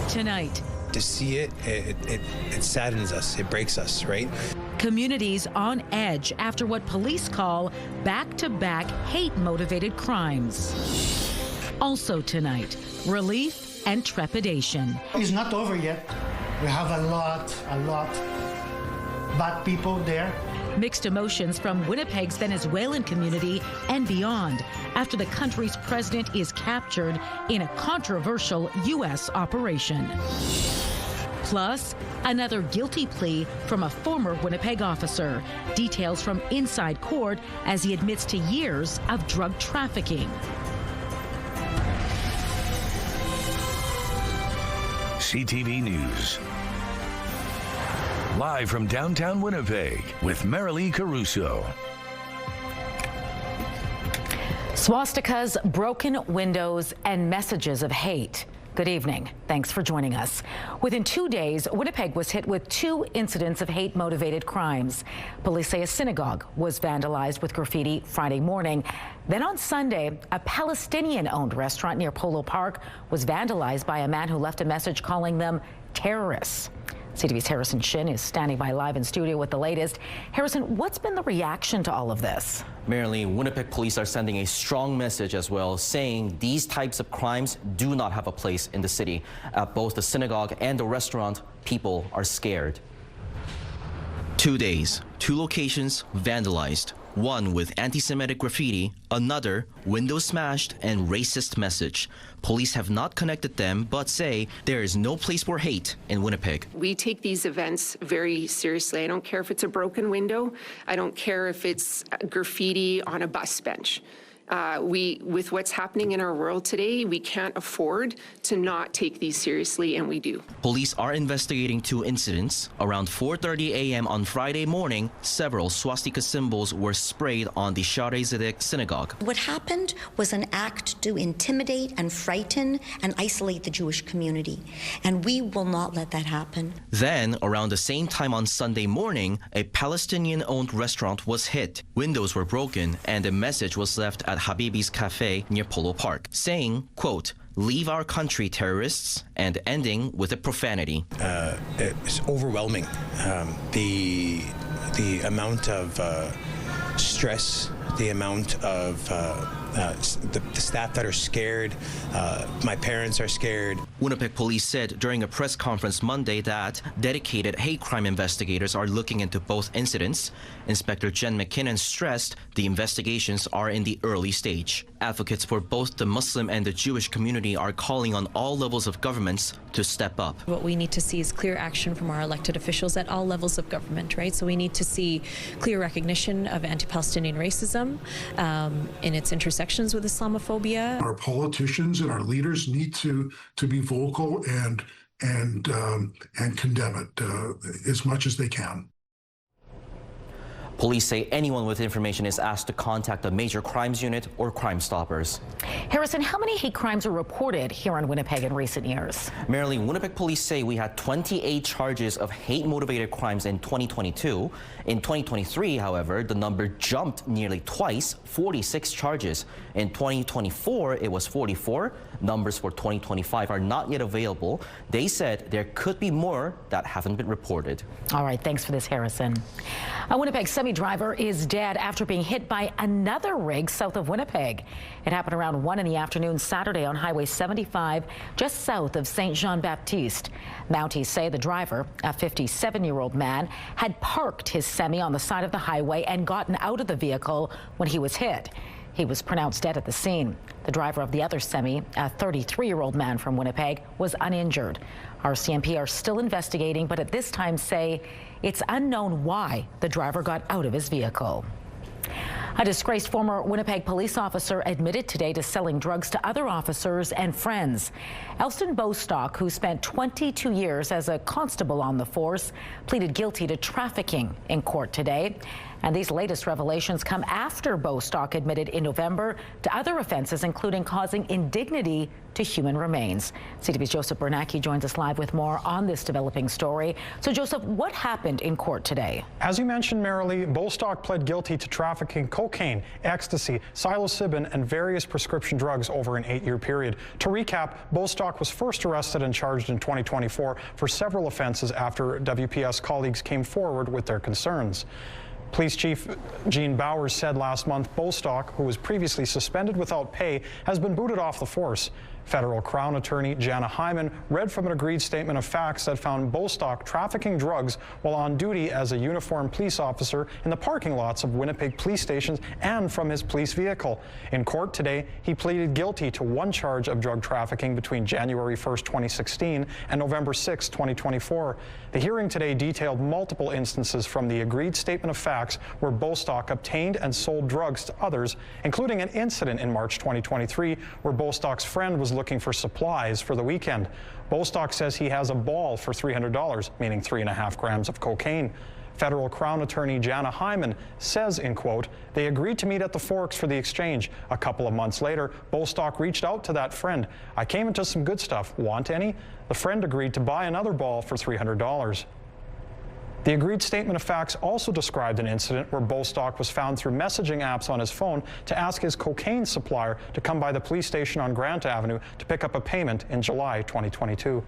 Tonight, to see it saddens us, it breaks us, right? communities on edge after what police call back-to-back hate-motivated crimes. Also tonight, relief and trepidation. It's not over yet. We have a lot bad people there. Mixed emotions from Winnipeg's Venezuelan community and beyond after the country's president is captured in a controversial U.S. operation. Plus, another guilty plea from a former Winnipeg officer. Details from inside court as he admits to years of drug trafficking. CTV News. Live from downtown Winnipeg with Marilee Caruso. Swastikas, broken windows, and messages of hate. Good evening. Thanks for joining us. Within 2 days, Winnipeg was hit with 2 incidents of hate-motivated crimes. Police say a synagogue was vandalized with graffiti Friday morning. Then on Sunday, a Palestinian-owned restaurant near Polo Park was vandalized by a man who left a message calling them terrorists. CTV's Harrison Shin is standing by live in studio with the latest. Harrison, what's been the reaction to all of this? Marilee, Winnipeg police are sending a strong message as well, saying these types of crimes do not have a place in the city. At both the synagogue and the restaurant, people are scared. 2 days, 2 locations vandalized. One with anti-Semitic graffiti, another windows smashed and racist message. Police have not connected them, but say there is no place for hate in Winnipeg. We take these events very seriously. I don't care if it's a broken window. I don't care if it's graffiti on a bus bench. With what's happening in our world today, we can't afford to not take these seriously, and we do. Police are investigating 2 incidents. Around 4:30 a.m. on Friday morning, several swastika symbols were sprayed on the Shaarei Zedek synagogue. What happened was an act to intimidate and frighten and isolate the Jewish community, and we will not let that happen. Then, around the same time on Sunday morning, a Palestinian-owned restaurant was hit. Windows were broken, and a message was left at Habibi's Cafe near Polo Park, saying, quote, "Leave our country, terrorists," and ending with a profanity. It's overwhelming. The amount of stress, the amount of the staff that are scared, my parents are scared. Winnipeg police said during a press conference Monday that dedicated hate crime investigators are looking into both incidents. Inspector Jen McKinnon stressed the investigations are in the early stage. Advocates for both the Muslim and the Jewish community are calling on all levels of governments to step up. What we need to see is clear action from our elected officials at all levels of government, right? So we need to see clear recognition of anti-Palestinian racism in its intersections with Islamophobia. Our politicians and our leaders need to be vocal and condemn it as much as they can. Police say anyone with information is asked to contact the Major Crimes Unit or Crime Stoppers. Harrison, how many hate crimes are reported here in Winnipeg in recent years? Marilee, Winnipeg police say we had 28 charges of hate-motivated crimes in 2022. In 2023, however, the number jumped nearly twice, 46 charges. In 2024, it was 44. Numbers for 2025 are not yet available. They said there could be more that haven't been reported. All right, thanks for this, Harrison. A Winnipeg semi-driver is dead after being hit by another rig south of Winnipeg. It happened around 1 in the afternoon Saturday on Highway 75, just south of St. Jean-Baptiste. Mounties say the driver, a 57-year-old man, had parked his semi on the side of the highway and gotten out of the vehicle when he was hit. He was pronounced dead at the scene. The driver of the other semi, a 33-year-old man from Winnipeg, was uninjured. RCMP are still investigating, but at this time say it's unknown why the driver got out of his vehicle. A disgraced former Winnipeg police officer admitted today to selling drugs to other officers and friends. Elston Bostock, who spent 22 years as a constable on the force, pleaded guilty to trafficking in court today. And these latest revelations come after Bostock admitted in November to other offenses, including causing indignity to human remains. CTV's Joseph Bernacki joins us live with more on this developing story. So, Joseph, what happened in court today? As you mentioned, Marilee, Bostock pled guilty to trafficking cocaine, ecstasy, psilocybin, and various prescription drugs over an 8-year period. To recap, Bostock was first arrested and charged in 2024 for several offenses after WPS colleagues came forward with their concerns. Police Chief Gene Bowers said last month Bostock, who was previously suspended without pay, has been booted off the force. Federal Crown Attorney Jana Hyman read from an agreed statement of facts that found Bostock trafficking drugs while on duty as a uniformed police officer in the parking lots of Winnipeg police stations and from his police vehicle. In court today, he pleaded guilty to one charge of drug trafficking between January 1st, 2016 and November 6, 2024. The hearing today detailed multiple instances from the agreed statement of facts where Bostock obtained and sold drugs to others, including an incident in March 2023 where Bostock's friend was looking for supplies for the weekend. Bostock says he has a ball for $300, meaning 3.5 grams of cocaine. Federal Crown Attorney Jana Hyman says, in quote, they agreed to meet at the Forks for the exchange. A couple of months later, Bostock reached out to that friend. I came into some good stuff. Want any? The friend agreed to buy another ball for $300. The agreed statement of facts also described an incident where Bostock was found through messaging apps on his phone to ask his cocaine supplier to come by the police station on Grant Avenue to pick up a payment in July 2022.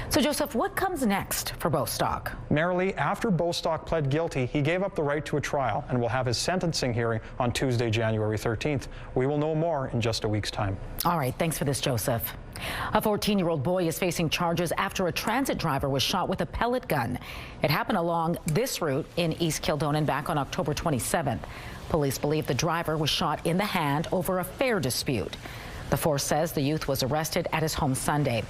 So, Joseph, what comes next for Bostock? Marilee, after Bostock pled guilty, he gave up the right to a trial and will have his sentencing hearing on Tuesday, January 13th. We will know more in just a week's time. All right, thanks for this, Joseph. A 14-year-old boy is facing charges after a transit driver was shot with a pellet gun. It happened along this route in East Kildonan back on October 27th. Police believe the driver was shot in the hand over a fare dispute. The force says the youth was arrested at his home Sunday.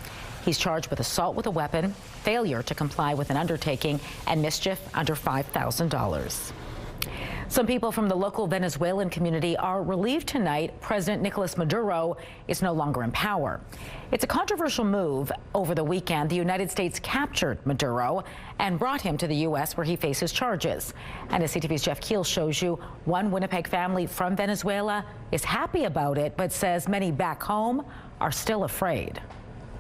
He's charged with assault with a weapon, failure to comply with an undertaking, and mischief under $5,000. Some people from the local Venezuelan community are relieved tonight President Nicolas Maduro is no longer in power. It's a controversial move. Over the weekend, the United States captured Maduro and brought him to the U.S. where he faces charges. And as CTV's Jeff Keel shows you, one Winnipeg family from Venezuela is happy about it, but says many back home are still afraid.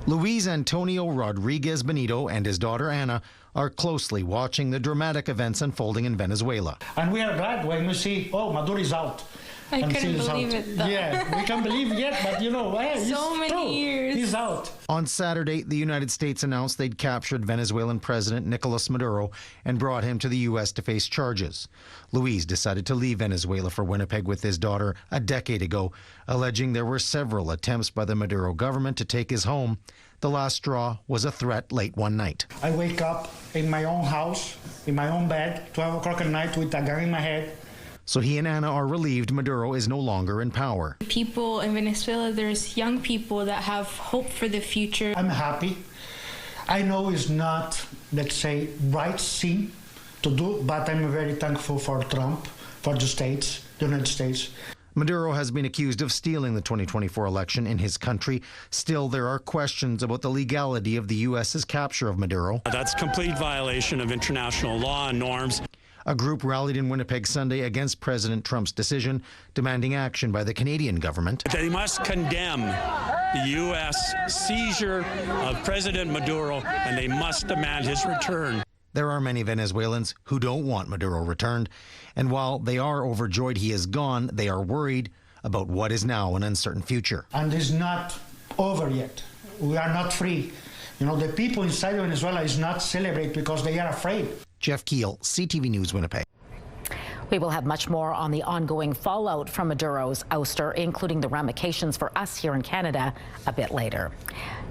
Luis Antonio Rodriguez Benito and his daughter Ana are closely watching the dramatic events unfolding in Venezuela. And we are glad when we see, oh, Maduro is out. I couldn't believe it, though. Yeah, we can't believe it yet, but you know, so many years. He's out. On Saturday, the United States announced they'd captured Venezuelan President Nicolas Maduro and brought him to the U.S. to face charges. Luis decided to leave Venezuela for Winnipeg with his daughter a decade ago, alleging there were several attempts by the Maduro government to take his home. The last straw was a threat late one night. I wake up in my own house, in my own bed, 12 o'clock at night with a gun in my head. So he and Ana are relieved Maduro is no longer in power. People in Venezuela, there's young people that have hope for the future. I'm happy. I know it's not, let's say, right thing to do, but I'm very thankful for Trump, for the States, the United States. Maduro has been accused of stealing the 2024 election in his country. Still, there are questions about the legality of the U.S.'s capture of Maduro. That's complete violation of international law and norms. A group rallied in Winnipeg Sunday against President Trump's decision, demanding action by the Canadian government. They must condemn the U.S. seizure of President Maduro, and they must demand his return. There are many Venezuelans who don't want Maduro returned, and while they are overjoyed he is gone, they are worried about what is now an uncertain future. And it's not over yet. We are not free. You know, the people inside Venezuela is not celebrate because they are afraid. Jeff Keel, CTV News Winnipeg. We will have much more on the ongoing fallout from Maduro's ouster, including the ramifications for us here in Canada a bit later.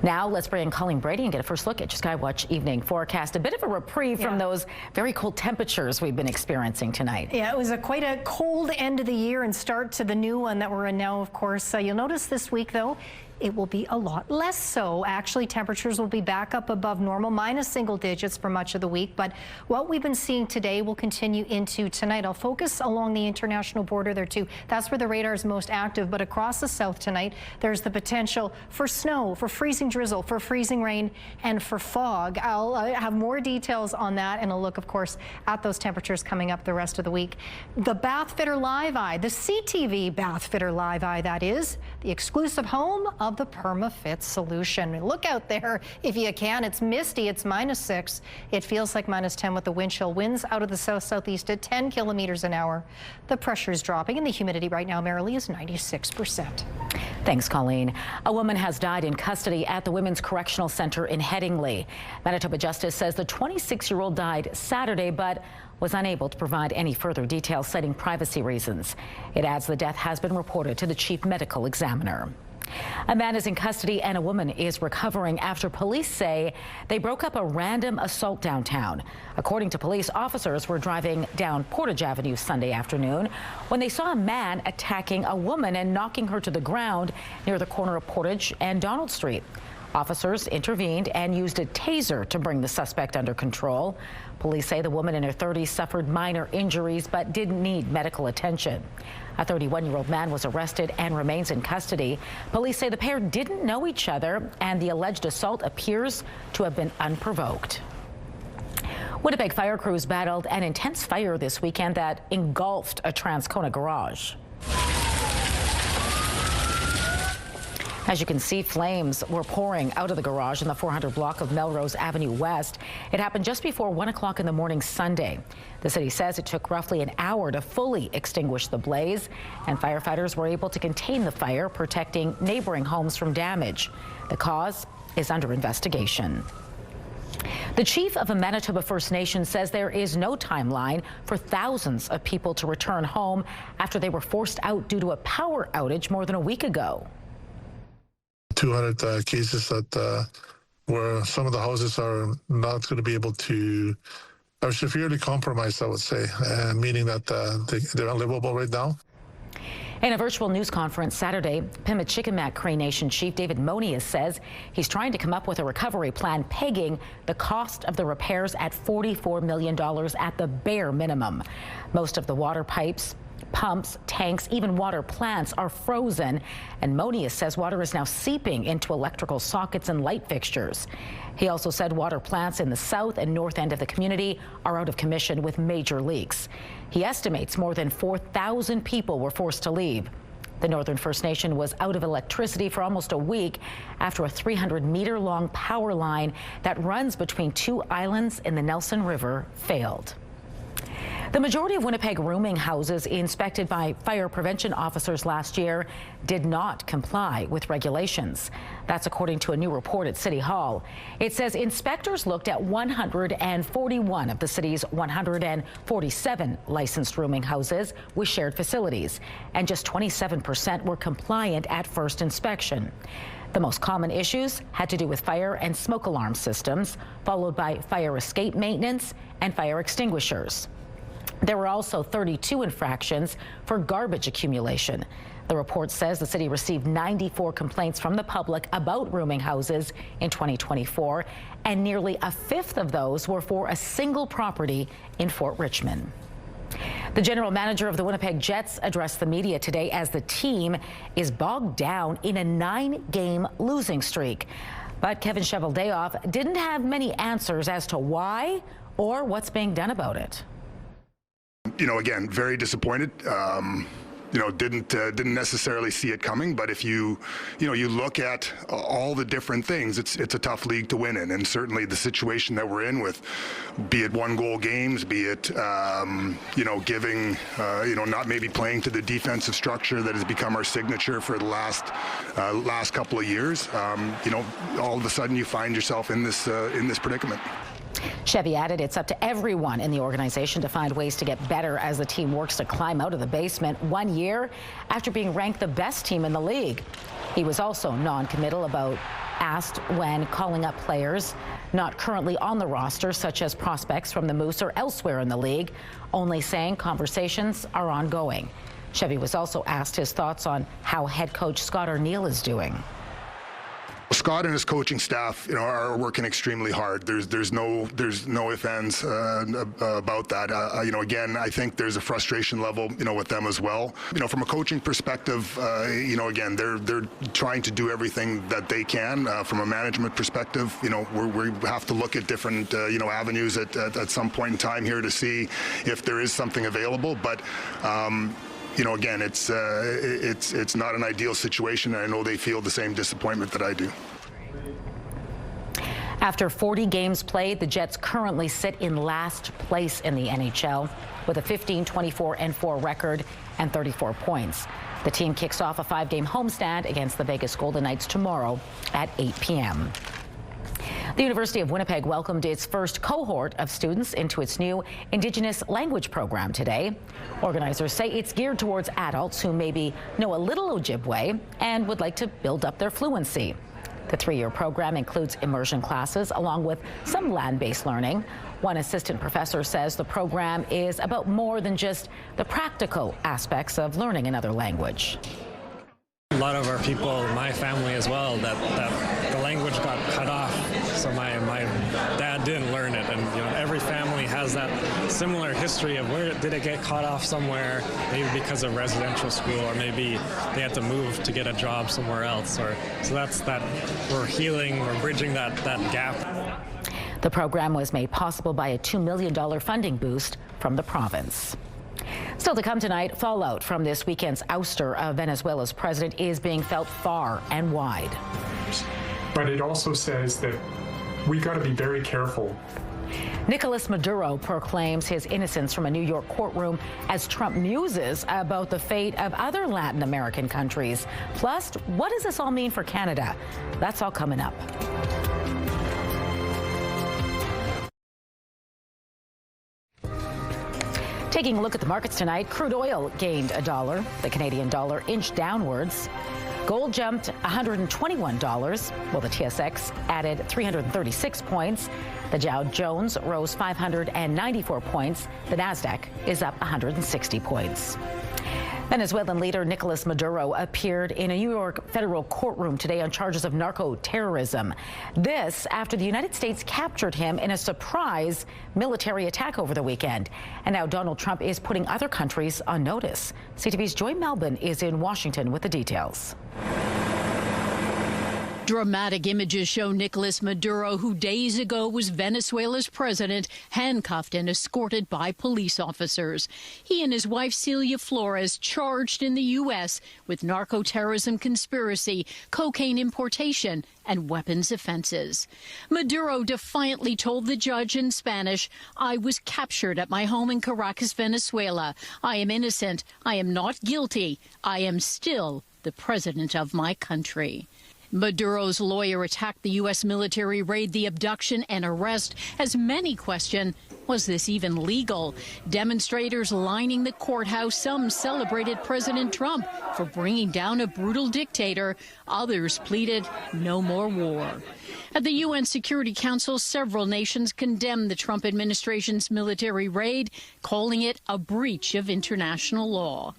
Now let's bring in Colleen Brady and get a first look at your Skywatch evening forecast. A bit of a reprieve from those very cold temperatures we've been experiencing tonight. Yeah, it was quite a cold end of the year and start to the new one that we're in now, of course. You'll notice this week, though, it will be a lot less so. Actually, temperatures will be back up above normal, minus single digits for much of the week. But what we've been seeing today will continue into tonight. I'll focus along the international border there too. That's where the radar is most active. But across the south tonight, there's the potential for snow, for freezing drizzle, for freezing rain, and for fog. I'll have more details on that and a look, of course, at those temperatures coming up the rest of the week. The Bathfitter Live Eye, the CTV Bathfitter Live Eye, that is, the exclusive home of the PermaFit solution. Look out there if you can. It's misty. It's -6. It feels like -10 with the wind chill. Winds out of the south-southeast at 10 kilometers an hour. The pressure is dropping and the humidity right now, Marilee, is 96%. Thanks, Colleen. A woman has died in custody at the Women's Correctional Center in Headingley. Manitoba Justice says the 26-year-old died Saturday, but was unable to provide any further details, citing privacy reasons. It adds the death has been reported to the chief medical examiner. A man is in custody and a woman is recovering after police say they broke up a random assault downtown. According to police, officers were driving down Portage Avenue Sunday afternoon when they saw a man attacking a woman and knocking her to the ground near the corner of Portage and Donald Street. Officers intervened and used a taser to bring the suspect under control. Police say the woman in her 30s suffered minor injuries but didn't need medical attention. A 31-year-old man was arrested and remains in custody. Police say the pair didn't know each other and the alleged assault appears to have been unprovoked. Winnipeg fire crews battled an intense fire this weekend that engulfed a Transcona garage. As you can see, flames were pouring out of the garage in the 400 block of Melrose Avenue West. It happened just before 1 o'clock in the morning Sunday. The city says it took roughly an hour to fully extinguish the blaze, and firefighters were able to contain the fire, protecting neighboring homes from damage. The cause is under investigation. The chief of a Manitoba First Nation says there is no timeline for thousands of people to return home after they were forced out due to a power outage more than a week ago. 200 cases that where some of the houses are not going to be able to, are severely compromised, I would say, meaning that they're unlivable right now. In a virtual news conference Saturday, Pimicikamak Cree Nation Chief David Monias says he's trying to come up with a recovery plan pegging the cost of the repairs at $44 million at the bare minimum. Most of the water pipes, pumps, tanks, even water plants are frozen, and Monias says water is now seeping into electrical sockets and light fixtures. He also said water plants in the south and north end of the community are out of commission with major leaks. He estimates more than 4,000 people were forced to leave. The Northern First Nation was out of electricity for almost a week after a 300-meter-long power line that runs between two islands in the Nelson River failed. The majority of Winnipeg rooming houses inspected by fire prevention officers last year did not comply with regulations. That's according to a new report at City Hall. It says inspectors looked at 141 of the city's 147 licensed rooming houses with shared facilities, and just 27% were compliant at first inspection. The most common issues had to do with fire and smoke alarm systems, followed by fire escape maintenance and fire extinguishers. There were also 32 infractions for garbage accumulation. The report says the city received 94 complaints from the public about rooming houses in 2024, and nearly a fifth of those were for a single property in Fort Richmond. The general manager of the Winnipeg Jets addressed the media today as the team is bogged down in a 9-game losing streak. But Kevin Cheveldayoff didn't have many answers as to why or what's being done about it. You know, again, very disappointed. You know, didn't necessarily see it coming. But if you look at all the different things, it's a tough league to win in, and certainly the situation that we're in with, be it 1-goal games, be it giving not maybe playing to the defensive structure that has become our signature for the last couple of years. All of a sudden you find yourself in this predicament. Chevy added it's up to everyone in the organization to find ways to get better as the team works to climb out of the basement 1 year after being ranked the best team in the league. He was also non-committal about asked when calling up players not currently on the roster, such as prospects from the Moose or elsewhere in the league, only saying conversations are ongoing. Chevy was also asked his thoughts on how head coach Scott Arniel is doing. Scott and his coaching staff, are working extremely hard. There's no ifs, ands about that. Again, I think there's a frustration level, with them as well. From a coaching perspective, again, they're trying to do everything that they can. From a management perspective, we have to look at different, avenues at some point in time here to see if there is something available. But again, it's not an ideal situation, and I know they feel the same disappointment that I do. After 40 games played, the Jets currently sit in last place in the NHL with a 15-24-4 record and 34 points. The team kicks off a 5-game homestand against the Vegas Golden Knights tomorrow at 8 p.m. The University of Winnipeg welcomed its first cohort of students into its new Indigenous language program today. Organizers say it's geared towards adults who maybe know a little Ojibwe and would like to build up their fluency. The 3-year program includes immersion classes along with some land-based learning. One assistant professor says the program is about more than just the practical aspects of learning another language. A lot of our people, my family as well, that the language got cut off. So my dad didn't learn it, and every family has that similar history of where did it get cut off somewhere, maybe because of residential school, or maybe they had to move to get a job somewhere else. So that's that we're healing, we're bridging that gap. The program was made possible by a $2 million funding boost from the province. Still to come tonight, fallout from this weekend's ouster of Venezuela's president is being felt far and wide. But it also says that we got to be very careful. Nicolas Maduro proclaims his innocence from a New York courtroom as Trump muses about the fate of other Latin American countries. Plus, what does this all mean for Canada? That's all coming up. Taking a look at the markets tonight, crude oil gained $1. The Canadian dollar inched downwards. Gold jumped $121, while the TSX added 336 points. The Dow Jones rose 594 points. The Nasdaq is up 160 points. Venezuelan leader Nicolas Maduro appeared in a New York federal courtroom today on charges of narco-terrorism. This after the United States captured him in a surprise military attack over the weekend. And now Donald Trump is putting other countries on notice. CTV's Joy Melbourne is in Washington with the details. Dramatic images show Nicolas Maduro, who days ago was Venezuela's president, handcuffed and escorted by police officers. He and his wife Celia Flores charged in the U.S. with narco-terrorism conspiracy, cocaine importation, and weapons offenses. Maduro defiantly told the judge in Spanish, "I was captured at my home in Caracas, Venezuela. I am innocent. I am not guilty. I am still the president of my country." Maduro's lawyer attacked the U.S. military raid, the abduction and arrest, as many question, was this even legal? Demonstrators lining the courthouse. Some celebrated President Trump for bringing down a brutal dictator. Others pleaded no more war. At the UN Security Council, several nations condemned the Trump administration's military raid, calling it a breach of international law.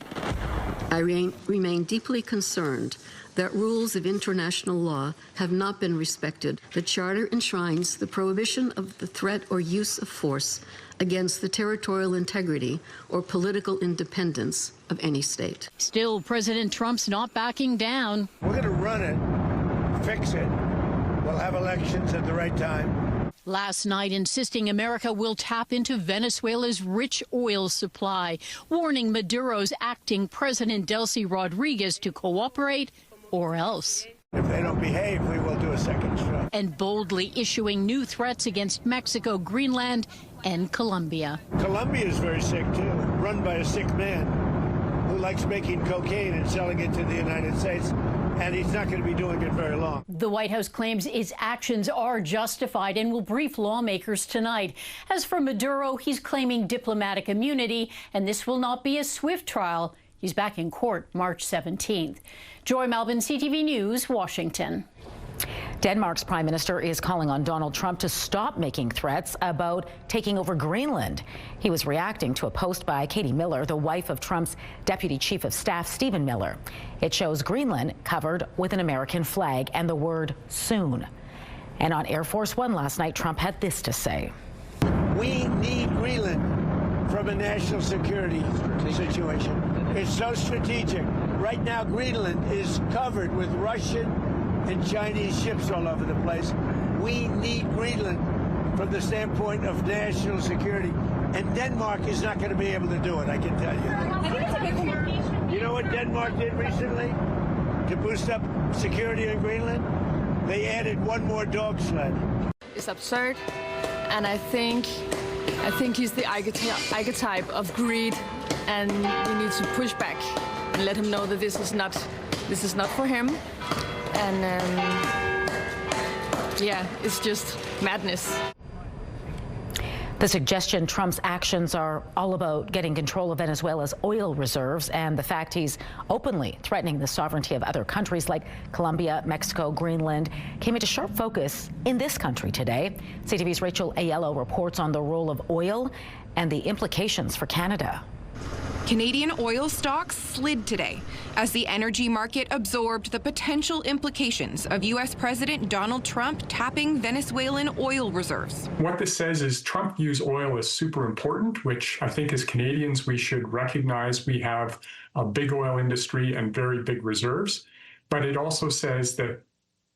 I remain deeply concerned that rules of international law have not been respected. The Charter enshrines the prohibition of the threat or use of force against the territorial integrity or political independence of any state. Still, President Trump's not backing down. We're going to run it, fix it. We'll have elections at the right time. Last night, insisting America will tap into Venezuela's rich oil supply, warning Maduro's acting President Delcy Rodriguez to cooperate or else. If they don't behave, we will do a second strike. And boldly issuing new threats against Mexico, Greenland, and Colombia. Colombia is very sick, too, run by a sick man who likes making cocaine and selling it to the United States, and he's not going to be doing it very long. The White House claims its actions are justified and will brief lawmakers tonight. As for Maduro, he's claiming diplomatic immunity, and this will not be a swift trial. He's back in court March 17th. Joy Melbourne, CTV News, Washington. Denmark's prime minister is calling on Donald Trump to stop making threats about taking over Greenland. He was reacting to a post by Katie Miller, the wife of Trump's deputy chief of staff, Stephen Miller. It shows Greenland covered with an American flag and the word soon. And on Air Force One last night, Trump had this to say. We need Greenland from a national security situation. It's so strategic. Right now, Greenland is covered with Russian and Chinese ships all over the place. We need Greenland from the standpoint of national security. And Denmark is not going to be able to do it, I can tell you. I think it's a good communication. You know what Denmark did recently to boost up security in Greenland? They added one more dog sled. It's absurd, and I think he's the archetype of greed, and we need to push back and let him know that this is not for him. And yeah, it's just madness. The suggestion Trump's actions are all about getting control of Venezuela's oil reserves and the fact he's openly threatening the sovereignty of other countries like Colombia, Mexico, Greenland came into sharp focus in this country today. CTV's Rachel Aiello reports on the role of oil and the implications for Canada. Canadian oil stocks slid today as the energy market absorbed the potential implications of U.S. President Donald Trump tapping Venezuelan oil reserves. What this says is Trump views oil as super important, which I think as Canadians we should recognize. We have a big oil industry and very big reserves, but it also says that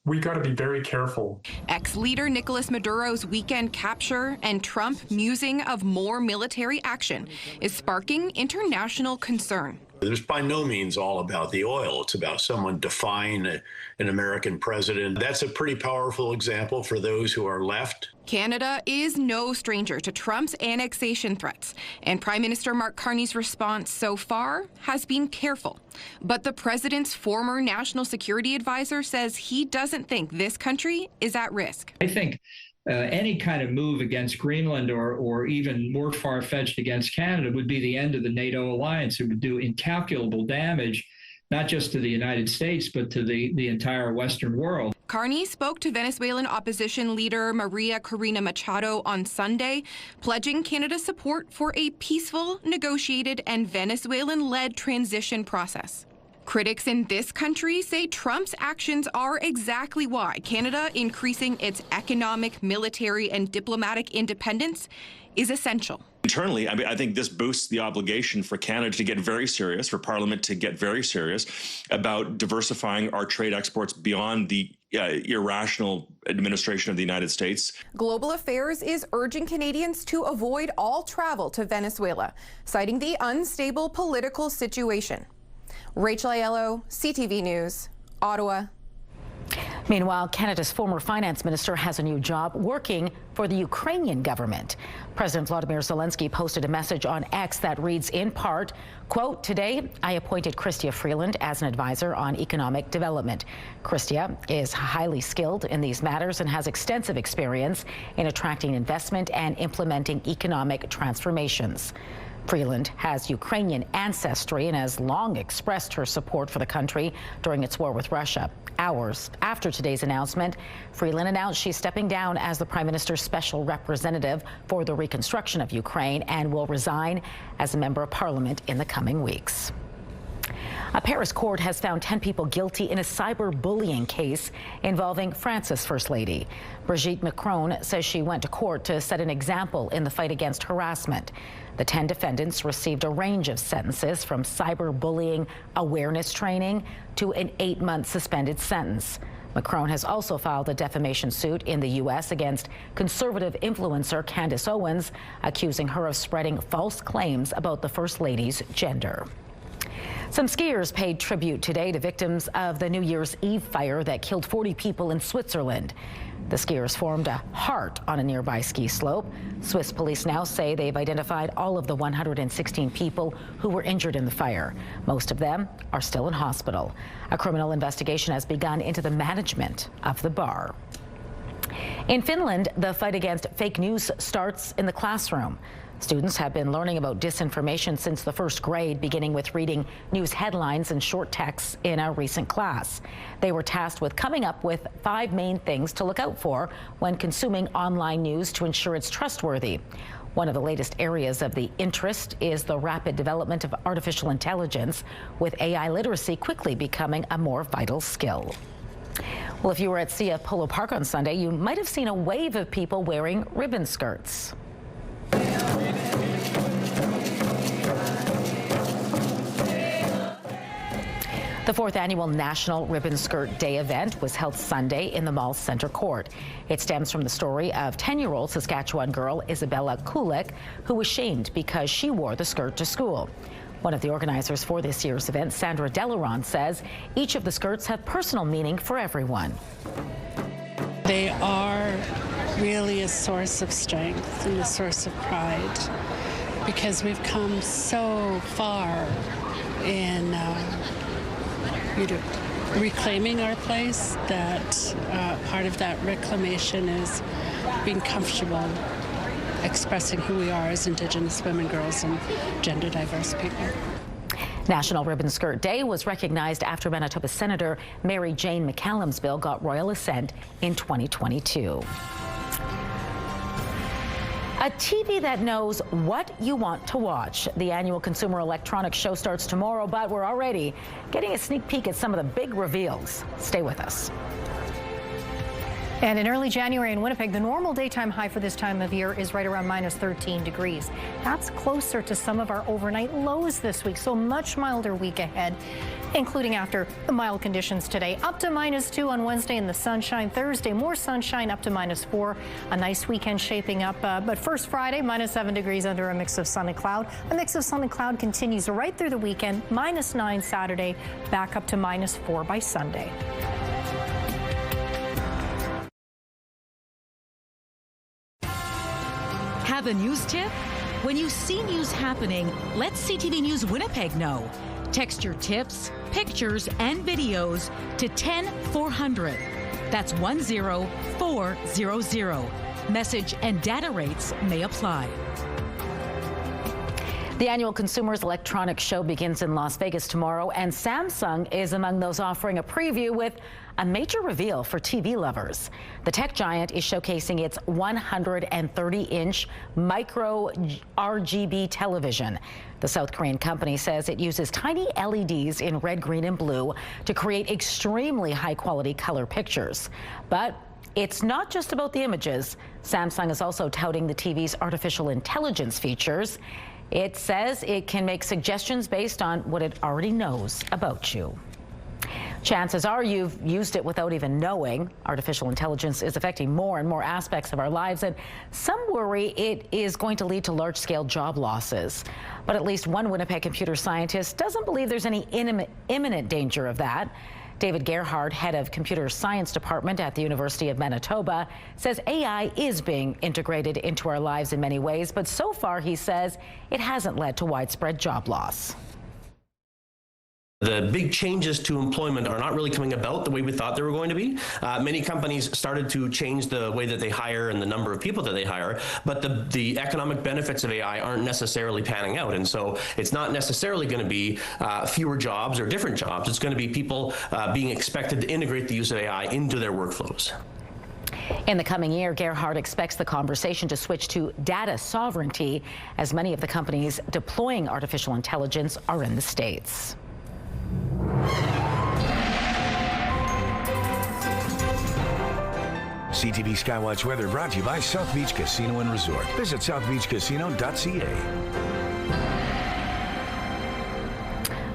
we got to be very careful. Ex-leader Nicolas Maduro's weekend capture and Trump musing of more military action is sparking international concern. It's by no means all about the oil. It's about someone defying an American president. That's a pretty powerful example for those who are left. Canada is no stranger to Trump's annexation threats, and Prime Minister Mark Carney's response so far has been careful. But the president's former national security advisor says he doesn't think this country is at risk. I think any kind of move against Greenland or even more far-fetched against Canada would be the end of the NATO alliance. It would do incalculable damage, not just to the United States, but to the entire Western world. Carney spoke to Venezuelan opposition leader Maria Corina Machado on Sunday, pledging Canada's support for a peaceful, negotiated, and Venezuelan-led transition process. Critics in this country say Trump's actions are exactly why Canada increasing its economic, military, and diplomatic independence is essential. Internally, I think this boosts the obligation for Canada to get very serious, for Parliament to get very serious about diversifying our trade exports beyond the irrational administration of the United States. Global Affairs is urging Canadians to avoid all travel to Venezuela, citing the unstable political situation. Rachel Aiello, CTV News, Ottawa. Meanwhile, Canada's former finance minister has a new job working for the Ukrainian government. President Volodymyr Zelensky posted a message on X that reads in part, quote, "Today, I appointed Freeland as an advisor on economic development. Chrystia is highly skilled in these matters and has extensive experience in attracting investment and implementing economic transformations." Freeland has Ukrainian ancestry and has long expressed her support for the country during its war with Russia. Hours after today's announcement, Freeland announced she's stepping down as the Prime Minister's special representative for the reconstruction of Ukraine and will resign as a member of Parliament in the coming weeks. A Paris court has found 10 people guilty in a cyberbullying case involving France's First Lady. Brigitte Macron says she went to court to set an example in the fight against harassment. The 10 defendants received a range of sentences from cyberbullying awareness training to an 8-month suspended sentence. Macron has also filed a defamation suit in the U.S. against conservative influencer Candace Owens, accusing her of spreading false claims about the First Lady's gender. Some skiers paid tribute today to victims of the New Year's Eve fire that killed 40 people in Switzerland. The skiers formed a heart on a nearby ski slope. Swiss police now say they've identified all of the 116 people who were injured in the fire. Most of them are still in hospital. A criminal investigation has begun into the management of the bar. In Finland, the fight against fake news starts in the classroom. Students have been learning about disinformation since the first grade, beginning with reading news headlines and short texts in a recent class. They were tasked with coming up with 5 main things to look out for when consuming online news to ensure it's trustworthy. One of the latest areas of the interest is the rapid development of artificial intelligence, with AI literacy quickly becoming a more vital skill. Well, if you were at CF Polo Park on Sunday, you might have seen a wave of people wearing ribbon skirts. The 4th annual National Ribbon Skirt Day event was held Sunday in the mall's center court. It stems from the story of 10-year-old Saskatchewan girl Isabella Kulik, who was shamed because she wore the skirt to school. One of the organizers for this year's event, Sandra Delaron, says each of the skirts have personal meaning for everyone. They are really a source of strength and a source of pride, because we've come so far in reclaiming our place that part of that reclamation is being comfortable expressing who we are as Indigenous women, girls, and gender diverse people. National Ribbon Skirt Day was recognized after Manitoba Senator Mary Jane McCallum's bill got royal assent in 2022. A TV that knows what you want to watch. The annual Consumer Electronics Show starts tomorrow, but we're already getting a sneak peek at some of the big reveals. Stay with us. And in early January in Winnipeg, the normal daytime high for this time of year is right around minus 13 degrees. That's closer to some of our overnight lows this week, so much milder week ahead, including after the mild conditions today. Up to minus 2 on Wednesday in the sunshine. Thursday, more sunshine, up to minus 4. A nice weekend shaping up. But first Friday, minus 7 degrees under a mix of sun and cloud. A mix of sun and cloud continues right through the weekend. Minus 9 Saturday, back up to minus 4 by Sunday. Have a news tip? When you see news happening, let CTV News Winnipeg know. Text your tips, pictures, and videos to 10400. That's 10400. Message and data rates may apply. The annual Consumers Electronics Show begins in Las Vegas tomorrow, and Samsung is among those offering a preview with a major reveal for TV lovers. The tech giant is showcasing its 130-inch micro RGB television. The South Korean company says it uses tiny LEDs in red, green, and blue to create extremely high-quality color pictures. But it's not just about the images. Samsung is also touting the TV's artificial intelligence features. It says it can make suggestions based on what it already knows about you. Chances are you've used it without even knowing. Artificial intelligence is affecting more and more aspects of our lives, and some worry it is going to lead to large-scale job losses. But at least one Winnipeg computer scientist doesn't believe there's any imminent danger of that. David Gerhard, head of computer science department at the University of Manitoba, says AI is being integrated into our lives in many ways, but so far, he says, it hasn't led to widespread job loss. The big changes to employment are not really coming about the way we thought they were going to be. Many companies started to change the way that they hire and the number of people that they hire, but the economic benefits of AI aren't necessarily panning out. And so it's not necessarily going to be fewer jobs or different jobs. It's going to be people being expected to integrate the use of AI into their workflows. In the coming year, Gerhard expects the conversation to switch to data sovereignty, as many of the companies deploying artificial intelligence are in the States. CTV Skywatch weather brought to you by South Beach Casino and Resort. Visit southbeachcasino.ca.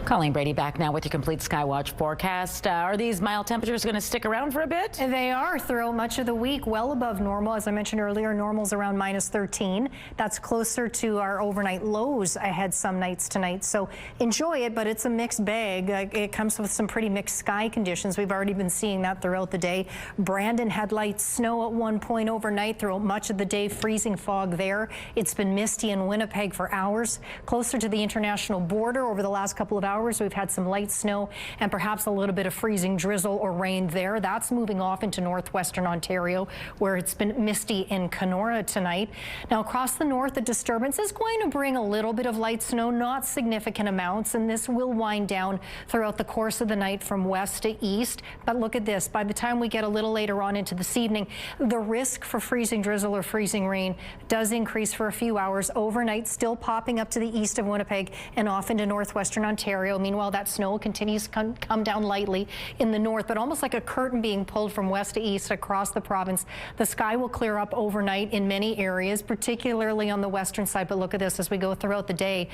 Colleen Brady back now with your complete Skywatch forecast. Are these mild temperatures going to stick around for a bit? They are throughout much of the week, well above normal. As I mentioned earlier, normal's around minus 13. That's closer to our overnight lows ahead some nights tonight. So enjoy it, but it's a mixed bag. It comes with some pretty mixed sky conditions. We've already been seeing that throughout the day. Brandon had light snow at one point overnight throughout much of the day, freezing fog there. It's been misty in Winnipeg for hours. Closer to the international border over the last couple of hours, hours. We've had some light snow and perhaps a little bit of freezing drizzle or rain there. That's moving off into northwestern Ontario, where it's been misty in Kenora tonight. Now across the north, the disturbance is going to bring a little bit of light snow, not significant amounts, and this will wind down throughout the course of the night from west to east. But look at this. By the time we get a little later on into this evening, the risk for freezing drizzle or freezing rain does increase for a few hours overnight, still popping up to the east of Winnipeg and off into northwestern Ontario. Meanwhile, that snow continues to come down lightly in the north, but almost like a curtain being pulled from west to east across the province. The sky will clear up overnight in many areas, particularly on the western side. But look at this as we go throughout the day.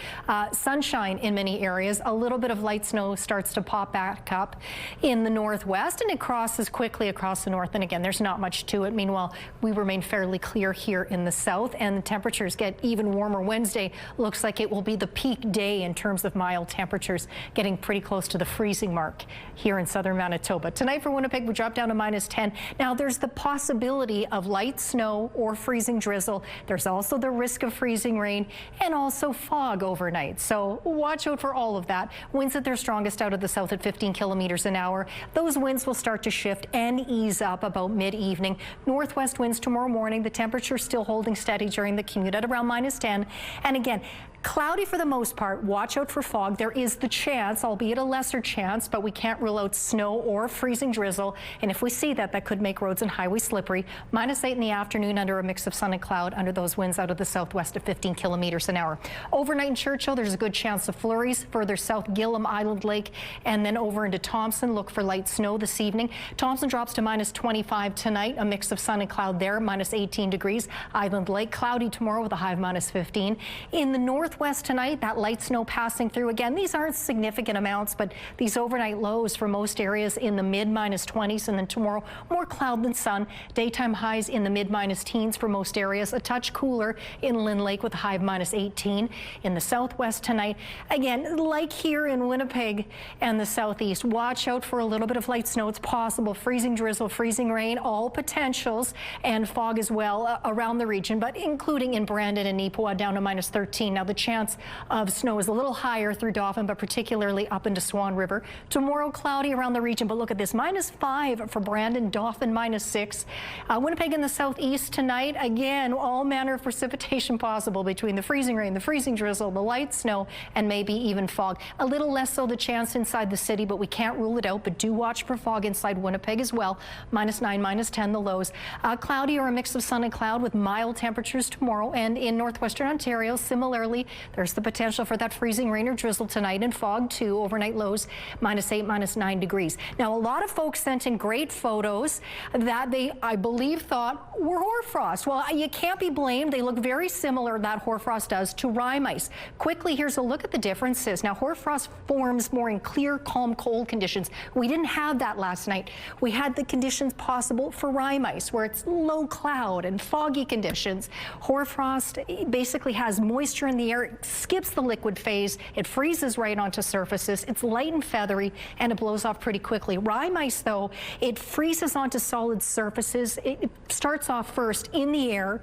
Sunshine in many areas. A little bit of light snow starts to pop back up in the northwest, and it crosses quickly across the north. And again, there's not much to it. Meanwhile, we remain fairly clear here in the south, and the temperatures get even warmer. Wednesday looks like it will be the peak day in terms of mild temperatures, getting pretty close to the freezing mark here in southern Manitoba. Tonight for Winnipeg, we drop down to -10. Now there's the possibility of light snow or freezing drizzle. There's also the risk of freezing rain and also fog overnight. So watch out for all of that. Winds at their strongest out of the south at 15 kilometers an hour. Those winds will start to shift and ease up about mid-evening. Northwest winds tomorrow morning. The temperature still holding steady during the commute at around -10. And again, cloudy for the most part. Watch out for fog. There is the chance, albeit a lesser chance, but we can't rule out snow or freezing drizzle. And if we see that, that could make roads and highways slippery. -8 in the afternoon under a mix of sun and cloud under those winds out of the southwest at 15 kilometers an hour. Overnight in Churchill, there's a good chance of flurries. Further south, Gillam, Island Lake, and then over into Thompson, look for light snow this evening. Thompson drops to -25 tonight, a mix of sun and cloud there, -18 degrees. Island Lake, cloudy tomorrow with a high of -15. In the northwest tonight, that light snow passing through again. These aren't significant amounts, but these overnight lows for most areas in the mid-20s, and then tomorrow more cloud than sun. Daytime highs in the mid-teens for most areas. A touch cooler in Lynn Lake with a high of -18. In the southwest tonight, again, like here in Winnipeg and the southeast, watch out for a little bit of light snow. It's possible. Freezing drizzle, freezing rain, all potentials, and fog as well around the region, but including in Brandon and Neepawa down to -13. Now the chance of snow is a little higher through Dauphin, but particularly up into Swan River. Tomorrow cloudy around the region, but look at this, -5 for Brandon, Dauphin -6. Winnipeg in the southeast tonight, again, all manner of precipitation possible between the freezing rain, the freezing drizzle, the light snow, and maybe even fog. A little less so the chance inside the city, but we can't rule it out. But do watch for fog inside Winnipeg as well. -9, -10 the lows. Cloudy or a mix of sun and cloud with mild temperatures tomorrow. And in northwestern Ontario, similarly, there's the potential for that freezing rain or drizzle tonight, and fog too. Overnight lows -8, -9 degrees. Now, a lot of folks sent in great photos that they, I believe, thought were hoarfrost. Well, you can't be blamed. They look very similar, that hoarfrost does, to rime ice. Quickly, here's a look at the differences. Now, hoarfrost forms more in clear, calm, cold conditions. We didn't have that last night. We had the conditions possible for rime ice, where it's low cloud and foggy conditions. Hoarfrost basically has moisture in the air. It skips the liquid phase. It freezes right onto surfaces. It's light and feathery, and it blows off pretty quickly. Rime ice, though, it freezes onto solid surfaces. It starts off first in the air,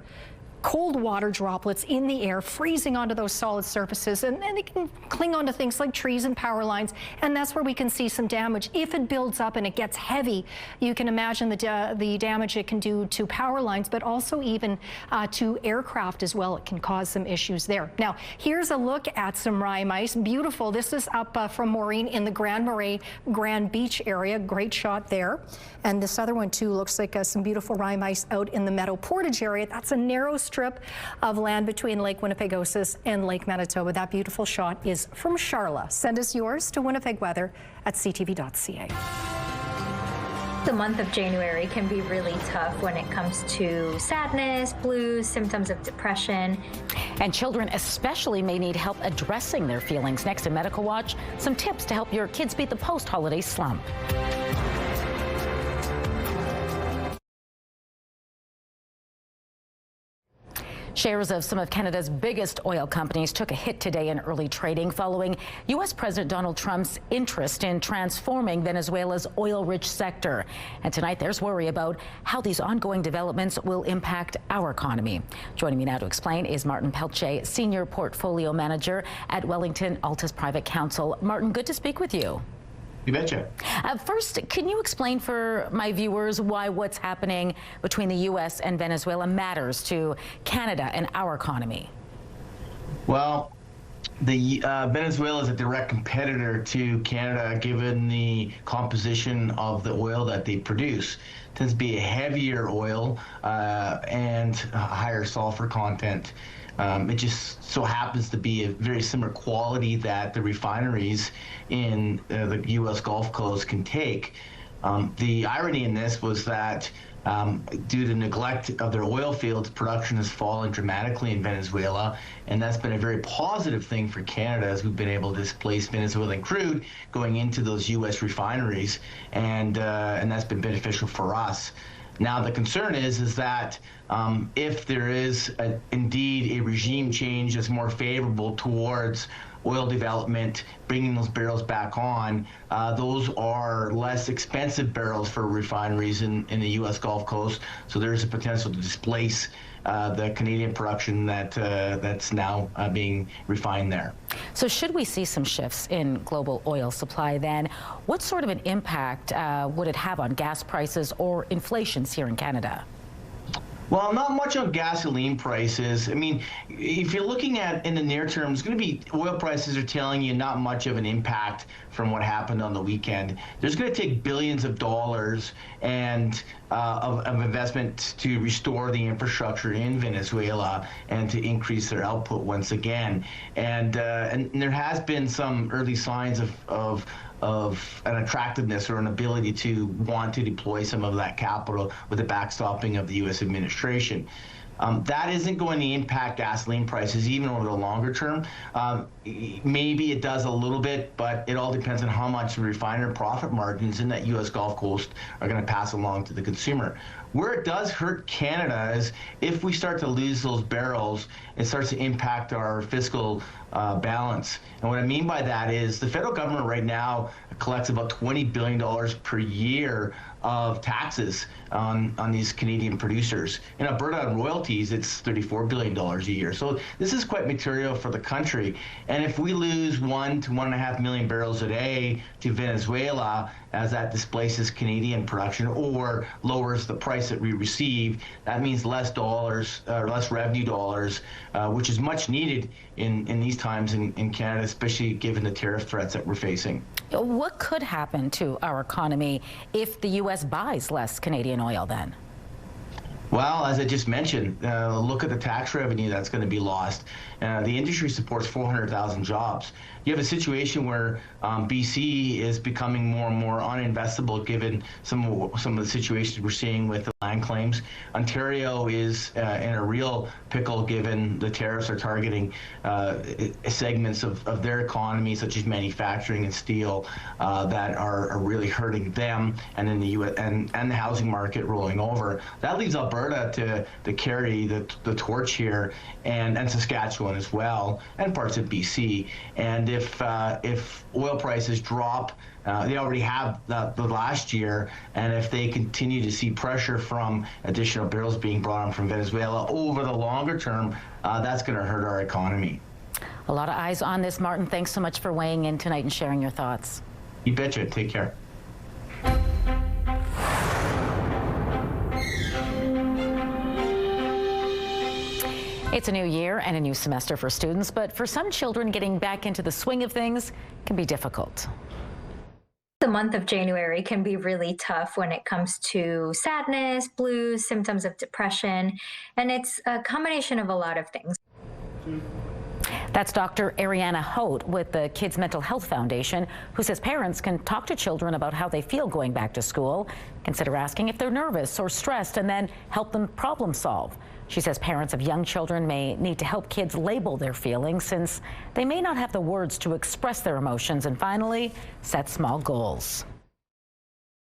cold water droplets in the air freezing onto those solid surfaces, and they can cling onto things like trees and power lines, and that's where we can see some damage. If it builds up and it gets heavy, you can imagine the damage it can do to power lines, but also even to aircraft as well. It can cause some issues there. Now, here's a look at some rime ice. Beautiful. This is up from Maureen in the Grand Marais, Grand Beach area. Great shot there. And this other one, too, looks like some beautiful rime ice out in the Meadow Portage area. That's a narrow strip of land between Lake Winnipegosis and Lake Manitoba. That beautiful shot is from Charla. Send us yours to winnipegweather@ctv.ca. The month of January can be really tough when it comes to sadness, blues, symptoms of depression. And children especially may need help addressing their feelings. Next in Medical Watch, some tips to help your kids beat the post-holiday slump. Shares of some of Canada's biggest oil companies took a hit today in early trading following U.S. President Donald Trump's interest in transforming Venezuela's oil-rich sector. And tonight there's worry about how these ongoing developments will impact our economy. Joining me now to explain is Martin Pelche, Senior Portfolio Manager at Wellington Altus Private Counsel. Martin, good to speak with you. You betcha. First, can you explain for my viewers why what's happening between the U.S. and Venezuela matters to Canada and our economy? Well, the Venezuela is a direct competitor to Canada given the composition of the oil that they produce. It tends to be a heavier oil and a higher sulfur content. It just so happens to be a very similar quality that the refineries in the U.S. Gulf Coast can take. The irony in this was that due to neglect of their oil fields, production has fallen dramatically in Venezuela, and that's been a very positive thing for Canada as we've been able to displace Venezuelan crude going into those U.S. refineries, and that's been beneficial for us. Now, the concern is that if there is indeed a regime change that's more favorable towards oil development, bringing those barrels back on, those are less expensive barrels for refineries in the U.S. Gulf Coast. So there's a potential to displace the Canadian production that's now being refined there. So should we see some shifts in global oil supply then, what sort of an impact would it have on gas prices or inflations here in Canada? Well, not much on gasoline prices. I mean, if you're looking at in the near term, it's going to be oil prices are telling you not much of an impact from what happened on the weekend. There's going to take billions of dollars and of investment to restore the infrastructure in Venezuela and to increase their output once again. And there has been some early signs of an attractiveness or an ability to want to deploy some of that capital with the backstopping of the U.S. administration. That isn't going to impact gasoline prices even over the longer term. Maybe it does a little bit, but it all depends on how much the refiner profit margins in that U.S. Gulf Coast are going to pass along to the consumer. Where it does hurt Canada is if we start to lose those barrels, it starts to impact our fiscal balance. And what I mean by that is the federal government right now collects about $20 billion per year of taxes on these Canadian producers. In Alberta, on royalties, it's $34 billion a year. So this is quite material for the country. And if we lose 1 to 1.5 million barrels a day to Venezuela, as that displaces Canadian production or lowers the price that we receive, that means less dollars, less revenue dollars, which is much needed in these times in Canada, especially given the tariff threats that we're facing. What could happen to our economy if the U.S. buys less Canadian oil then? Well, as I just mentioned, look at the tax revenue that's going to be lost. The industry supports 400,000 jobs. You have a situation where BC is becoming more and more uninvestable given some of the situations we're seeing with the land claims. Ontario is in a real pickle given the tariffs are targeting segments of their economy, such as manufacturing and steel, that are really hurting them, and then the U.S. and the housing market rolling over. That leaves Alberta to carry the torch here, and Saskatchewan as well, and parts of BC. And if oil prices drop, they already have the last year, and if they continue to see pressure from additional barrels being brought on from Venezuela over the longer term, that's going to hurt our economy. A lot of eyes on this, Martin. Thanks so much for weighing in tonight and sharing your thoughts. You betcha. Take care. It's a new year and a new semester for students, but for some children, getting back into the swing of things can be difficult. The month of January can be really tough when it comes to sadness, blues, symptoms of depression, and it's a combination of a lot of things. That's Dr. Ariana Hote with the Kids Mental Health Foundation, who says parents can talk to children about how they feel going back to school, consider asking if they're nervous or stressed, and then help them problem solve. She says parents of young children may need to help kids label their feelings since they may not have the words to express their emotions, and finally, set small goals.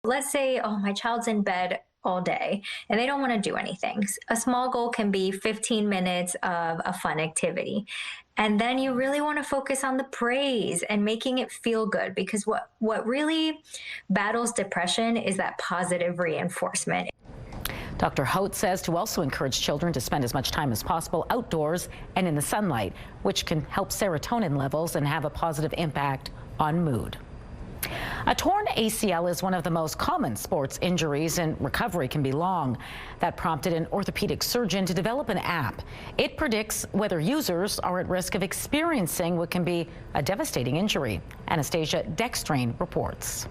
Let's say, oh, my child's in bed all day and they don't want to do anything. A small goal can be 15 minutes of a fun activity. And then you really want to focus on the praise and making it feel good, because what really battles depression is that positive reinforcement. Dr. Hout says to also encourage children to spend as much time as possible outdoors and in the sunlight, which can help serotonin levels and have a positive impact on mood. A torn ACL is one of the most common sports injuries, and recovery can be long. That prompted an orthopedic surgeon to develop an app. It predicts whether users are at risk of experiencing what can be a devastating injury. Anastasia Dextrain reports.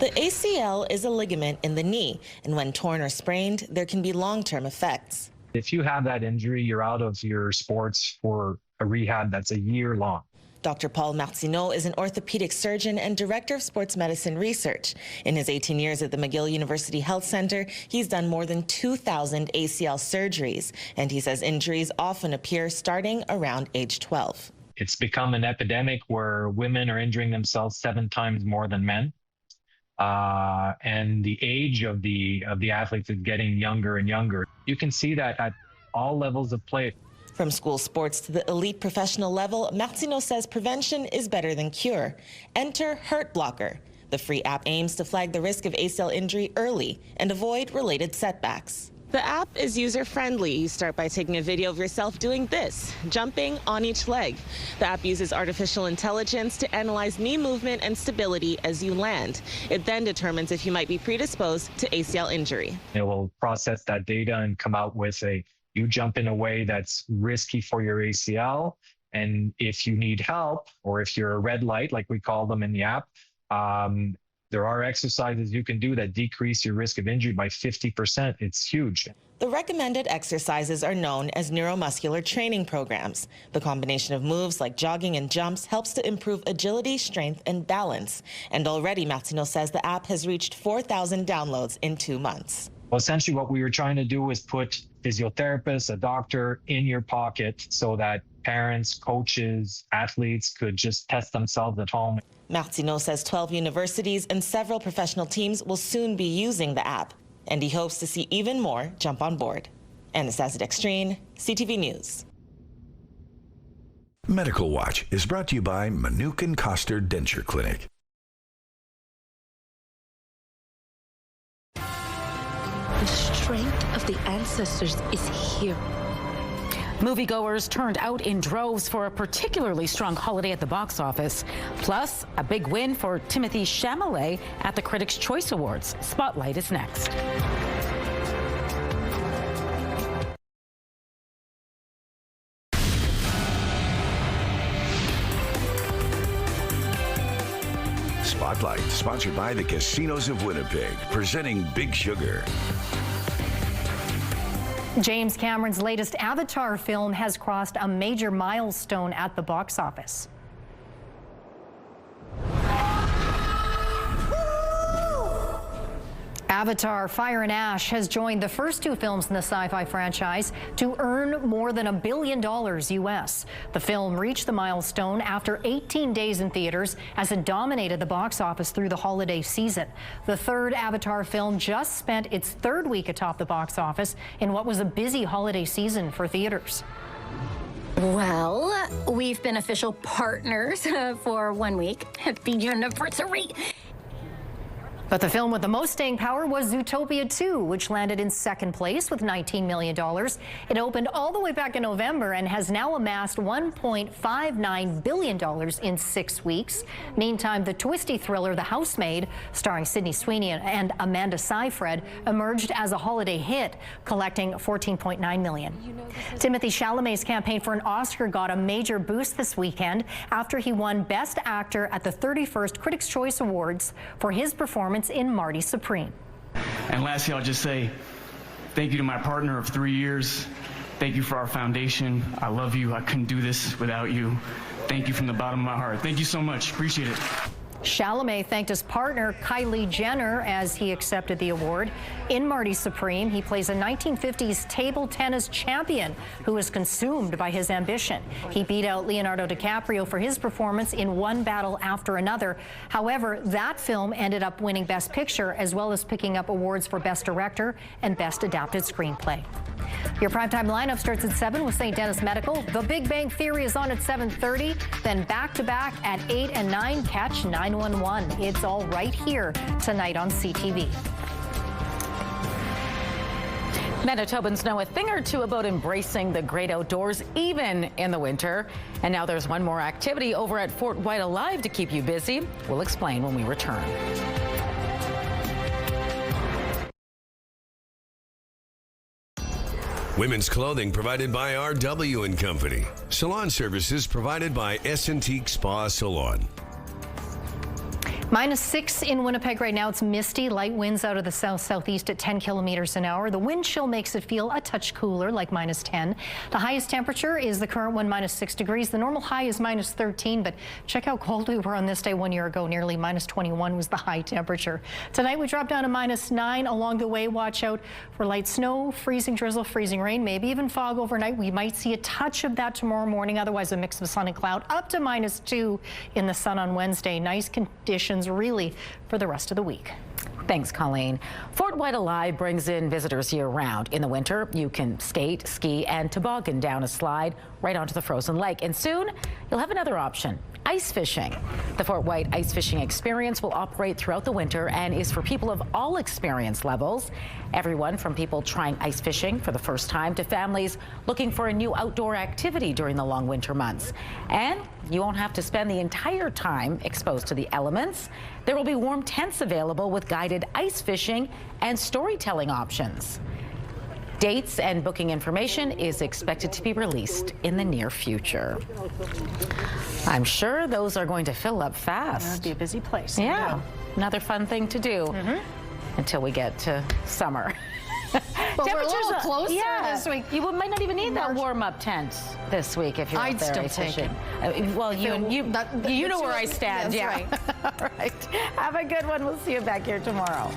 The ACL is a ligament in the knee, and when torn or sprained, there can be long-term effects. If you have that injury, you're out of your sports for a rehab that's a year long. Dr. Paul Martineau is an orthopedic surgeon and director of sports medicine research. In his 18 years at the McGill University Health Center, he's done more than 2,000 ACL surgeries, and he says injuries often appear starting around age 12. It's become an epidemic where women are injuring themselves 7 times more than men. And the age of the athletes is getting younger and younger. You can see that at all levels of play. From school sports to the elite professional level, Martineau says prevention is better than cure. Enter Hurt Blocker. The free app aims to flag the risk of ACL injury early and avoid related setbacks. The app is user-friendly. You start by taking a video of yourself doing this, jumping on each leg. The app uses artificial intelligence to analyze knee movement and stability as you land. It then determines if you might be predisposed to ACL injury. It will process that data and come out with you jump in a way that's risky for your ACL. And if you need help, or if you're a red light, like we call them in the app, there are exercises you can do that decrease your risk of injury by 50%. It's huge. The recommended exercises are known as neuromuscular training programs. The combination of moves like jogging and jumps helps to improve agility, strength, and balance. And already, Martineau says the app has reached 4,000 downloads in 2 months. Well, essentially what we were trying to do is put physiotherapists, a doctor in your pocket so that parents, coaches, athletes could just test themselves at home. Martineau says 12 universities and several professional teams will soon be using the app, and he hopes to see even more jump on board. Anastasia Dextrain, CTV News. Medical Watch is brought to you by Manukin Koster Denture Clinic. The strength of the ancestors is here. Moviegoers turned out in droves for a particularly strong holiday at the box office. Plus, a big win for Timothée Chalamet at the Critics' Choice Awards. Spotlight is next. Spotlight, sponsored by the Casinos of Winnipeg, presenting Big Sugar. James Cameron's latest Avatar film has crossed a major milestone at the box office. Avatar: Fire and Ash has joined the first 2 films in the sci-fi franchise to earn more than $1 billion US. The film reached the milestone after 18 days in theaters as it dominated the box office through the holiday season. The third Avatar film just spent its 3rd week atop the box office in what was a busy holiday season for theaters. Well, we've been official partners for 1 week. Happy anniversary. But the film with the most staying power was Zootopia 2, which landed in 2nd place with $19 million. It opened all the way back in November and has now amassed $1.59 billion in 6 weeks. Meantime, the twisty thriller The Housemaid, starring Sydney Sweeney and Amanda Seyfried, emerged as a holiday hit, collecting $14.9 million. Timothée Chalamet's campaign for an Oscar got a major boost this weekend after he won Best Actor at the 31st Critics' Choice Awards for his performance in Marty Supreme. And lastly, I'll just say thank you to my partner of 3 years. Thank you for our foundation. I love you. I couldn't do this without you. Thank you from the bottom of my heart. Thank you so much. Appreciate it. Chalamet thanked his partner, Kylie Jenner, as he accepted the award. In Marty Supreme, he plays a 1950s table tennis champion who is consumed by his ambition. He beat out Leonardo DiCaprio for his performance in one battle after another. However, that film ended up winning Best Picture, as well as picking up awards for Best Director and Best Adapted Screenplay. Your primetime lineup starts at 7 with St. Dennis Medical. The Big Bang Theory is on at 7:30. Then back-to-back at 8 and 9, catch 911. It's all right here tonight on CTV. Manitobans know a thing or two about embracing the great outdoors, even in the winter. And now there's one more activity over at Fort White Alive to keep you busy. We'll explain when we return. Women's clothing provided by RW & Company. Salon services provided by S&T Spa Salon. -6 in Winnipeg right now. It's misty, light winds out of the south-southeast at 10 kilometers an hour. The wind chill makes it feel a touch cooler, like -10. The highest temperature is the current one, -6 degrees. The normal high is -13, but check how cold we were on this day 1 year ago. Nearly -21 was the high temperature. Tonight we drop down to -9. Along the way, watch out for light snow, freezing drizzle, freezing rain, maybe even fog overnight. We might see a touch of that tomorrow morning. Otherwise, a mix of sun and cloud, up to -2 in the sun on Wednesday. Nice conditions really for the rest of the week. Thanks, Colleen. Fort White Alive brings in visitors year-round. In the winter, you can skate, ski, and toboggan down a slide right onto the frozen lake. And soon, you'll have another option, ice fishing. The Fort White ice fishing experience will operate throughout the winter and is for people of all experience levels. Everyone from people trying ice fishing for the first time to families looking for a new outdoor activity during the long winter months. And you won't have to spend the entire time exposed to the elements. There will be warm tents available with guided ice fishing and storytelling options. Dates and booking information is expected to be released in the near future. I'm sure those are going to fill up fast. It'll be a busy place. Yeah, another fun thing to do until we get to summer. But we're a little closer this week. You might not even need that warm-up tent this week if you're out there ice fishing. Well, you know where I stand. That's right. All right. Have a good one. We'll see you back here tomorrow.